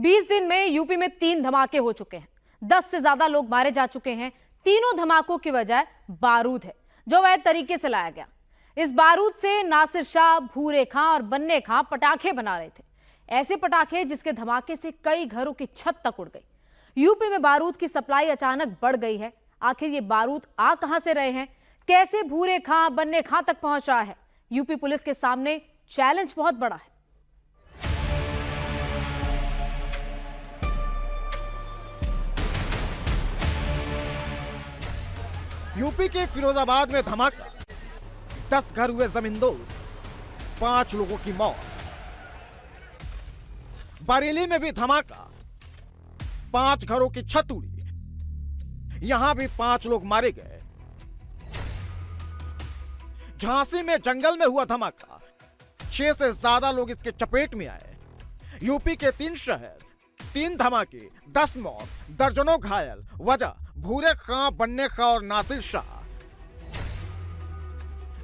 20 दिन में यूपी में 3 धमाके हो चुके हैं। 10 से ज्यादा लोग मारे जा चुके हैं। तीनों धमाकों की वजह बारूद है जो अवैध तरीके से लाया गया। इस बारूद से नासिर शाह, भूरे खां और बन्ने खां पटाखे बना रहे थे। ऐसे पटाखे जिसके धमाके से कई घरों की छत तक उड़ गई। यूपी में बारूद की सप्लाई अचानक बढ़ गई है। आखिर ये बारूद आ कहां से रहे हैं? कैसे भूरे खां, बन्ने खां तक पहुंच रहा है? यूपी पुलिस के सामने चैलेंज बहुत बड़ा है। यूपी के फिरोजाबाद में धमाका, 10 घर हुए जमींदोज, 5 लोगों की मौत। बरेली में भी धमाका, 5 घरों की छत उड़ी, यहां भी 5 लोग मारे गए। झांसी में जंगल में हुआ धमाका, 6 से ज्यादा लोग इसके चपेट में आए। यूपी के 3 शहर, 3 धमाके, 10 मौत, दर्जनों घायल। वजह भूरे खां, बन्ने खां और नासिर शाह।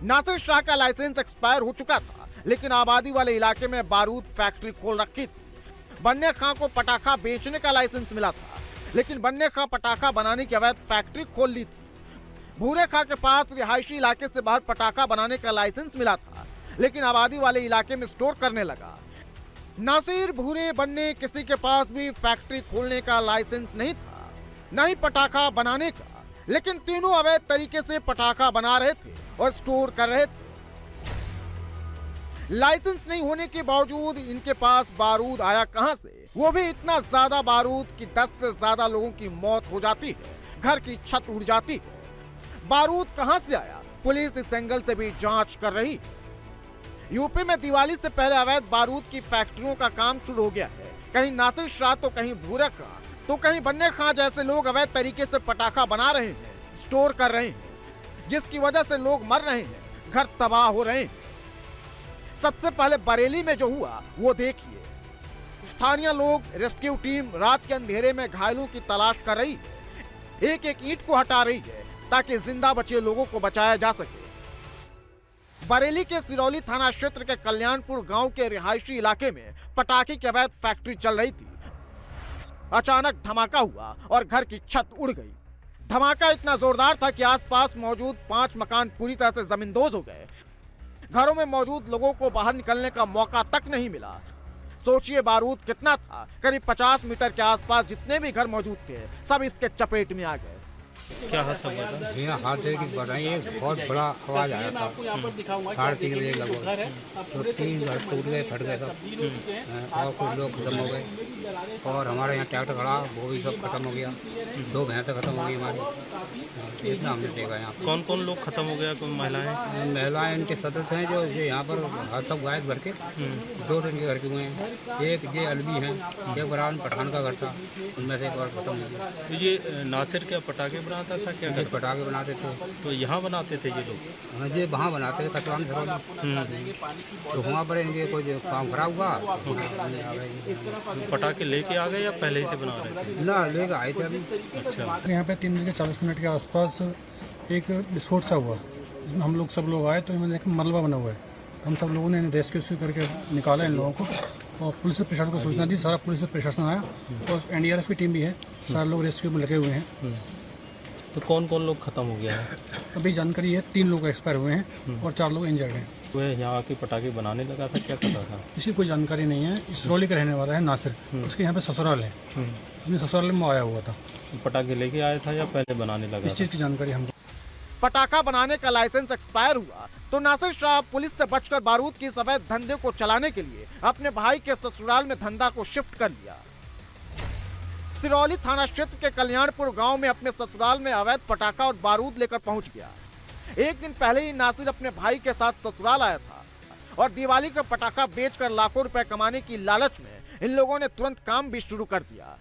नासिर शाह का लाइसेंस एक्सपायर हो चुका था, लेकिन आबादी वाले इलाके में बारूद फैक्ट्री खोल रखी थी। बन्ने खां को पटाखा बेचने का लाइसेंस मिला था, लेकिन बन्ने खां पटाखा बनाने की अवैध फैक्ट्री खोल ली थी। भूरे खां के पास रिहायशी इलाके से बाहर पटाखा बनाने का लाइसेंस मिला था, लेकिन आबादी वाले इलाके में स्टोर करने लगा। नासिर, भूरे, बन्ने किसी के पास भी फैक्ट्री खोलने का लाइसेंस नहीं था, न ही पटाखा बनाने का, लेकिन तीनों अवैध तरीके से पटाखा बना रहे थे और स्टोर कर रहे थे। लाइसेंस नहीं होने के बावजूद इनके पास बारूद आया कहां से? वो भी इतना ज्यादा बारूद कि 10 से ज्यादा लोगों की मौत हो जाती है, घर की छत उड़ जाती है। बारूद कहां से आया? पुलिस इस एंगल से भी जांच कर रही है। यूपी में दिवाली से पहले अवैध बारूद की फैक्ट्रियों का काम शुरू हो गया है। कहीं नासिर शाह तो कहीं भूरे खां तो कहीं बन्ने खां जैसे लोग अवैध तरीके से पटाखा बना रहे हैं, स्टोर कर रहे हैं, जिसकी वजह से लोग मर रहे हैं, घर तबाह हो रहे हैं। सबसे पहले बरेली में जो हुआ वो देखिए। स्थानीय लोग, रेस्क्यू टीम रात के अंधेरे में घायलों की तलाश कर रही है। एक एक ईंट को हटा रही है ताकि जिंदा बचे लोगों को बचाया जा सके। बरेली के सिरौली थाना क्षेत्र के कल्याणपुर गांव के रिहायशी इलाके में पटाखे की अवैध फैक्ट्री चल रही थी। अचानक धमाका हुआ और घर की छत उड़ गई। धमाका इतना जोरदार था कि आसपास मौजूद 5 मकान पूरी तरह से जमींदोज हो गए। घरों में मौजूद लोगों को बाहर निकलने का मौका तक नहीं मिला। सोचिए बारूद कितना था, करीब 50 मीटर के आसपास जितने भी घर मौजूद थे सब इसके चपेट में आ गए। क्या हादसा हुआ था? यहाँ हादसे की बताइए, बहुत बड़ा आवाज आया था। 3:30 बजे लगभग तो 3 घर टूट गए, फट गए सब, और कुछ लोग खत्म हो गए। और हमारे यहाँ ट्रैक्टर खड़ा, वो भी सब खत्म हो गया। 2 भैंसें खत्म हो गई हमारी। इतना हमने देखा यहाँ। कौन कौन लोग खत्म हो गया? कौन महिलाएं? महिलाएं इनके सदस्य हैं जो यहाँ पर सब गायब घर के 2 इनके घर के हुए हैं। एक ये अलवी है, एक बरान पठान का घर था, उनमें से एक और खत्म हो गया। तो ये नासिर क्या पटाखे बनाता था? क्या पटाखे बनाते थे? तो यहाँ बनाते थे ये लोग? हाँ जी, वहाँ बनाते थे कचरा में। तो वहाँ पर इनके कोई काम खराब हुआ, पटाखे लेके आ गए या पहले ही से बना रहे थे? ना, लेके आए थे अभी। अच्छा। यहाँ पे 3:40 के आसपास एक विस्फोट सा हुआ। इसमें हम लोग सब लोग आए तो इन्होंने एक मलबा बना हुआ है। हम सब लोगों ने रेस्क्यू करके निकाला इन लोगों को और पुलिस प्रशासन को सूचना दी। सारा पुलिस प्रशासन आया और NDRF की टीम भी है। सारे लोग रेस्क्यू में लगे हुए हैं। तो कौन कौन लोग खत्म हो गया है? अभी जानकारी है 3 लोग एक्सपायर हुए हैं और 4 लोग इंजर्ड हैं। वह यहाँ आके पटाखे बनाने लगा था, क्या करता था? इसकी कोई जानकारी नहीं है। सिरौली का रहने वाला है नासिर, उसके यहाँ पे ससुराल है। अपने ससुराल में आया हुआ था। पटाखे लेके आया था या पहले बनाने लगा? इस चीज़ की जानकारी हमको। पटाखा बनाने का लाइसेंस एक्सपायर हुआ तो नासिर शाह पुलिस से बचकर बारूद की इस अवैध धंधे को चलाने के लिए अपने भाई के ससुराल में धंधा को शिफ्ट कर लिया। सिरौली थाना क्षेत्र के कल्याणपुर गांव में अपने ससुराल में अवैध पटाखा और बारूद लेकर पहुंच गया। एक दिन पहले ही नासिर अपने भाई के साथ ससुराल आया था और दिवाली का पटाखा बेचकर लाखों रुपए कमाने की लालच में इन लोगों ने तुरंत काम भी शुरू कर दिया।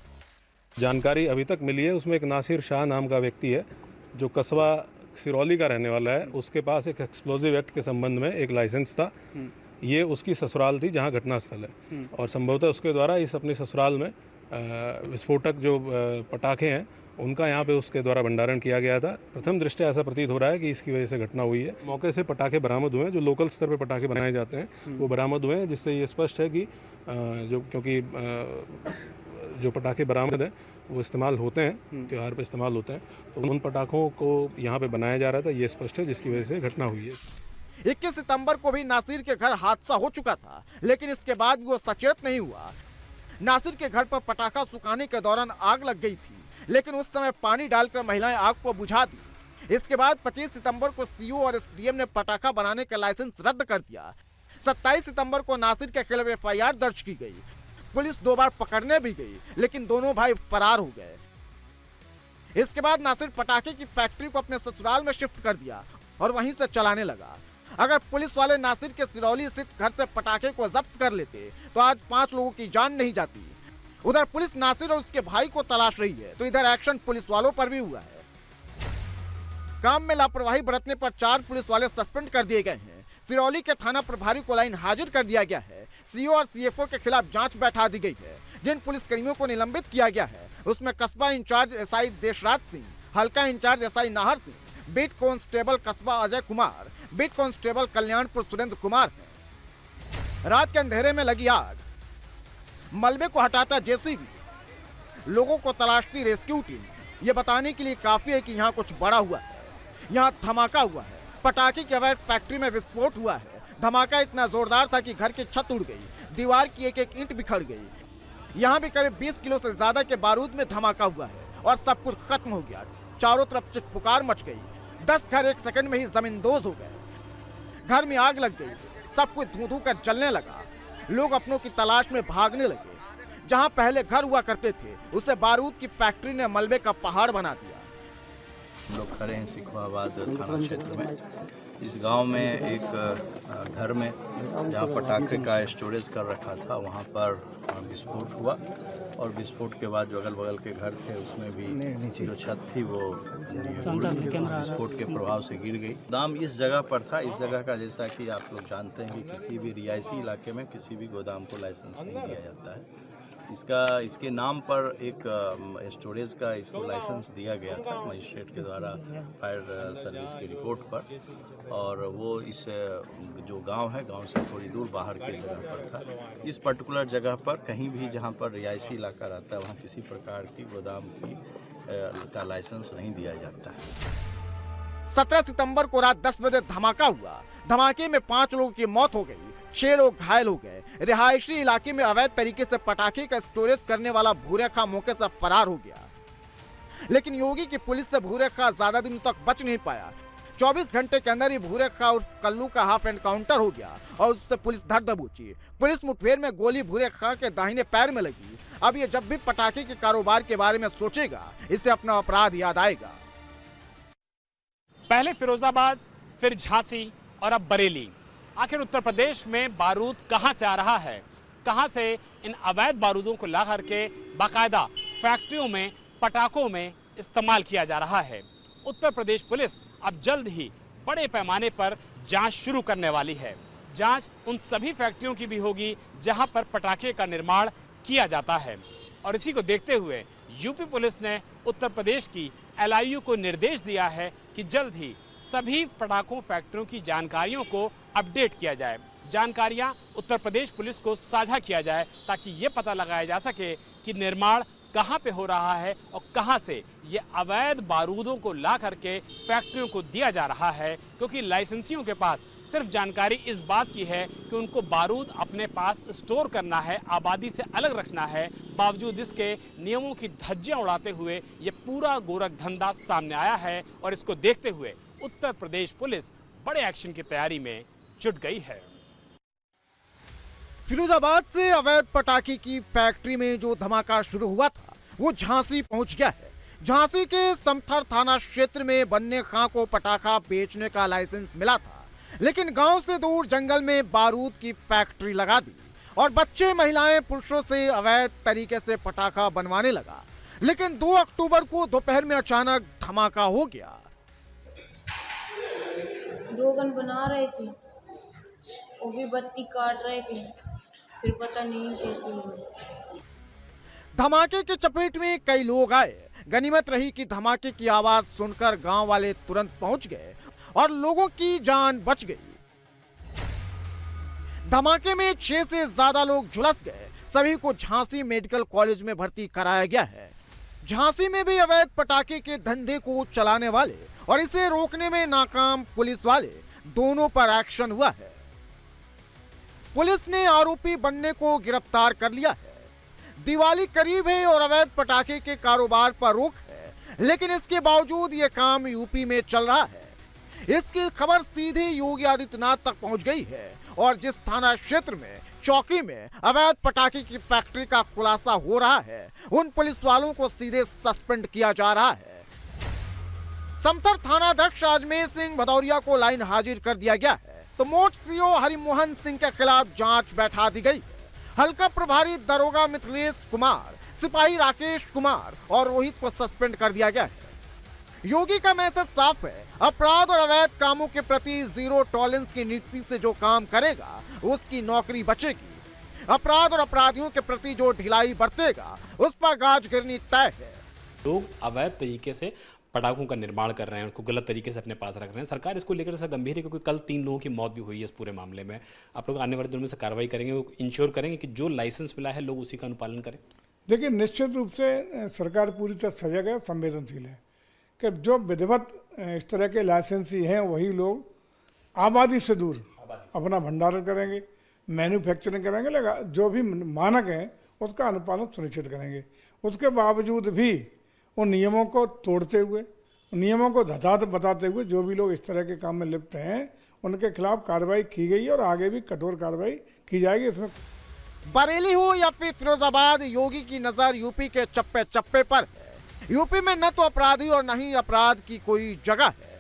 जानकारी अभी तक मिली है, उसमें एक नासिर शाह नाम का व्यक्ति है जो कस्बा सिरौली का रहने वाला है। उसके पास एक एक्सप्लोजिव एक्ट के संबंध में एक लाइसेंस था। ये उसकी ससुराल थी जहाँ घटनास्थल है, और संभवतः उसके द्वारा इस अपने ससुराल में विस्फोटक जो पटाखे हैं उनका यहाँ पे उसके द्वारा भंडारण किया गया था। प्रथम दृष्टया ऐसा प्रतीत हो रहा है कि इसकी वजह से घटना हुई है। मौके से पटाखे बरामद हुए हैं, जो लोकल स्तर पे पटाखे बनाए जाते हैं वो बरामद हुए हैं, जिससे ये स्पष्ट है कि जो क्योंकि जो पटाखे बरामद हैं वो इस्तेमाल होते हैं, त्यौहार पे इस्तेमाल होते हैं, तो उन पटाखों को यहाँ पे बनाया जा रहा था, ये स्पष्ट है, जिसकी वजह से घटना हुई है। 21 सितंबर को भी नासिर के घर हादसा हो चुका था, लेकिन इसके बाद भी वो सचेत नहीं हुआ। नासिर के घर पर पटाखा सुखाने के दौरान आग लग गई थी, लेकिन उस समय पानी डालकर महिलाएं आग को बुझा दी। इसके बाद 25 सितंबर को सीओ और एसडीएम ने पटाखा बनाने का लाइसेंस रद्द कर दिया। 27 सितंबर को नासिर के खिलाफ एफआईआर दर्ज की गई। पुलिस 2 बार पकड़ने भी गई, लेकिन दोनों भाई फरार हो गए। इसके बाद नासिर पटाखे की फैक्ट्री को अपने ससुराल में शिफ्ट कर दिया और वहीं से चलाने लगा। अगर पुलिस वाले नासिर के सिरौली स्थित घर से पटाखे को जब्त कर लेते तो आज 5 लोगों की जान नहीं जाती। उधर पुलिस नासिर और उसके भाई को तलाश रही है, तो इधर एक्शन पुलिस वालों पर भी हुआ है। काम में लापरवाही बरतने पर 4 पुलिस वाले सस्पेंड कर दिए गए हैं। सिरौली के थाना प्रभारी को लाइन हाजिर कर दिया गया है। सीओ और सीएफओ के खिलाफ जांच बैठा दी गई है। जिन पुलिसकर्मियों को निलंबित किया गया है उसमें कस्बा इंचार्ज एसआई देशराज सिंह, हल्का incharge SI Nahar Singh, beat constable कस्बा अजय कुमार, बीट कांस्टेबल कल्याणपुर सुरेंद्र कुमार है। रात के अंधेरे में लगी आग, मलबे को हटाता जेसीबी, लोगों को तलाशती रेस्क्यू टीम। ये बताने के लिए काफी है कि यहाँ कुछ बड़ा हुआ है। यहाँ धमाका हुआ है, पटाखे की अवैध फैक्ट्री में विस्फोट हुआ है। धमाका इतना जोरदार था कि घर की छत उड़ गई, दीवार की एक एक ईंट बिखर गई। यहाँ भी करीब 20 किलो से ज्यादा के बारूद में धमाका हुआ है और सब कुछ खत्म हो गया। चारों तरफ चिखपुकार मच गई। 10 घर 1 सेकंड में ही जमींदोज हो गए। घर में आग लग गई, सब कुछ धू धू कर जलने लगा। लोग अपनों की तलाश में भागने लगे। जहां पहले घर हुआ करते थे उसे बारूद की फैक्ट्री ने मलबे का पहाड़ बना दिया। हम लोग खड़े हैं सिखवाबाद थाना क्षेत्र में। इस गांव में एक घर में जहां पटाखे का स्टोरेज कर रखा था वहां पर विस्फोट हुआ और विस्फोट के बाद जो अगल बगल के घर थे उसमें भी जो छत थी वो विस्फोट के प्रभाव से गिर गई। गोदाम इस जगह पर था। इस जगह का जैसा कि आप लोग जानते हैं कि किसी भी रिहायशी इलाके में किसी भी गोदाम को लाइसेंस नहीं दिया जाता है। इसके नाम पर एक स्टोरेज का इसको लाइसेंस दिया गया था मजिस्ट्रेट के द्वारा फायर सर्विस की रिपोर्ट पर, और वो इस जो गांव है गांव से थोड़ी दूर बाहर की जगह पर था। इस पर्टिकुलर जगह पर कहीं भी जहां पर रिहायशी इलाका रहता है वहां किसी प्रकार की गोदाम का लाइसेंस नहीं दिया जाता है। 17 सितंबर को रात 10 बजे धमाका हुआ। धमाके में 5 लोगों की मौत हो गई, 6 लोग घायल हो गए। रिहायशी इलाके में अवैध तरीके से पटाखे का स्टोरेज करने वाला भूरेखा मौके से फरार हो गया, लेकिन योगी की पुलिस से भूरेखा ज्यादा दिन तक बच नहीं पाया। 24 घंटे के अंदर ही भूरेखा और कल्लू का हाफ एनकाउंटर हो गया और उससे पुलिस धर दबोची। पुलिस मुठभेड़ में गोली भूरेखा के दाहिने पैर में लगी। अब ये जब भी पटाखे के कारोबार के बारे में सोचेगा इसे अपना अपराध याद आएगा। पहले फिरोजाबाद, फिर झांसी और अब बरेली। आखिर उत्तर प्रदेश में बारूद कहां से आ रहा है? कहां से इन अवैध बारूदों को ला करके बाकायदा फैक्ट्रियों में, पटाखों में इस्तेमाल किया जा रहा है? उत्तर प्रदेश पुलिस अब जल्द ही बड़े पैमाने पर जांच शुरू करने वाली है। जांच उन सभी फैक्ट्रियों की भी होगी जहां पर पटाखे का निर्माण किया जाता है। और इसी को देखते हुए यूपी पुलिस ने उत्तर प्रदेश की LIU को निर्देश दिया है कि जल्द ही सभी पटाखों फैक्ट्रियों की जानकारियों को अपडेट किया जाए। जानकारियां उत्तर प्रदेश पुलिस को साझा किया जाए ताकि ये पता लगाया जा सके कि निर्माण कहां पे हो रहा है और कहां से ये अवैध बारूदों को ला करके फैक्ट्रियों को दिया जा रहा है। क्योंकि लाइसेंसियों के पास सिर्फ जानकारी इस बात की है कि उनको बारूद अपने पास स्टोर करना है, आबादी से अलग रखना है। बावजूद इसके नियमों की धज्जियां उड़ाते हुए ये पूरा गोरख धंधा सामने आया है और इसको देखते हुए उत्तर प्रदेश पुलिस बड़े एक्शन की तैयारी में जुट गई है। फिरोजाबाद से अवैध पटाखे की फैक्ट्री में जो धमाका शुरू हुआ था वो झांसी पहुंच गया है। झांसी के समथर थाना क्षेत्र में बन्ने खां को पटाखा बेचने का लाइसेंस मिला था, लेकिन गांव से दूर जंगल में बारूद की फैक्ट्री लगा दी और बच्चे, महिलाएं, पुरुषों से अवैध तरीके से पटाखा बनवाने लगा। लेकिन 2 अक्टूबर को दोपहर में अचानक धमाका हो गया। रोगन बना रहे थे, वो भी बत्ती काट रहे थे, फिर पता नहीं कैसे हुआ। धमाके के चपेट में कई लोग आए। गनीमत रही कि धमाके की आवाज सुनकर गांव वाले तुरंत पहुंच गए और लोगों की जान बच गई। धमाके में 6 से ज्यादा लोग झुलस गए। सभी को झांसी मेडिकल कॉलेज में भर्ती कराया गया है। झांसी में भी अवैध पटाखे के धंधे को चलाने वाले और इसे रोकने में नाकाम पुलिस वाले दोनों पर एक्शन हुआ है। पुलिस ने आरोपी बनने को गिरफ्तार कर लिया है। दिवाली करीब है और अवैध पटाखे के कारोबार पर रोक है, लेकिन इसके बावजूद ये काम यूपी में चल रहा है। इसकी खबर सीधे योगी आदित्यनाथ तक पहुंच गई है और जिस थाना क्षेत्र में चौकी में अवैध पटाखे की फैक्ट्री का खुलासा हो रहा है, उन पुलिस वालों को सीधे सस्पेंड किया जा रहा है। समतर थानाध्यक्ष अजमेर सिंह भदौरिया को लाइन हाजिर कर दिया गया है, तो मोट सीओ हरिमोहन सिंह के खिलाफ जांच बैठा दी गई है। हल्का प्रभारी दरोगा मिथिलेश कुमार, सिपाही राकेश कुमार और रोहित को सस्पेंड कर दिया गया है। योगी का मैसेज साफ है, अपराध और अवैध कामों के प्रति जीरो टॉलरेंस की नीति से जो काम करेगा उसकी नौकरी बचेगी। अपराध और अपराधियों के प्रति जो ढिलाई बरतेगा उस पर गाज गिरनी तय है। लोग अवैध तरीके से पटाखों का निर्माण कर रहे हैं, उनको गलत तरीके से अपने पास रख रहे हैं। सरकार इसको लेकर ऐसा गंभीर है क्योंकि कल 3 लोगों की मौत भी हुई है इस पूरे मामले में। आप लोग आने वाले दिनों में से कार्रवाई करेंगे, वो इंश्योर करेंगे कि जो लाइसेंस मिला है लोग उसी का अनुपालन करें। देखिए, निश्चित रूप से सरकार पूरी तरह सजग है, संवेदनशील है कि जो विधिवत इस तरह के लाइसेंसी हैं वही लोग आबादी से दूर अपना भंडारण करेंगे, मैन्युफैक्चरिंग करेंगे, लेकिन जो भी मानक है उसका अनुपालन सुनिश्चित करेंगे। उसके बावजूद भी उन नियमों को तोड़ते हुए, नियमों को धतात बताते हुए जो भी लोग इस तरह के काम में लिप्त हैं उनके खिलाफ कार्रवाई की गई और आगे भी कठोर कार्रवाई की जाएगी। इसमें बरेली हो या फिर फिरोजाबाद, योगी की नजर यूपी के चप्पे चप्पे पर है। यूपी में न तो अपराधी और न ही अपराध की कोई जगह है।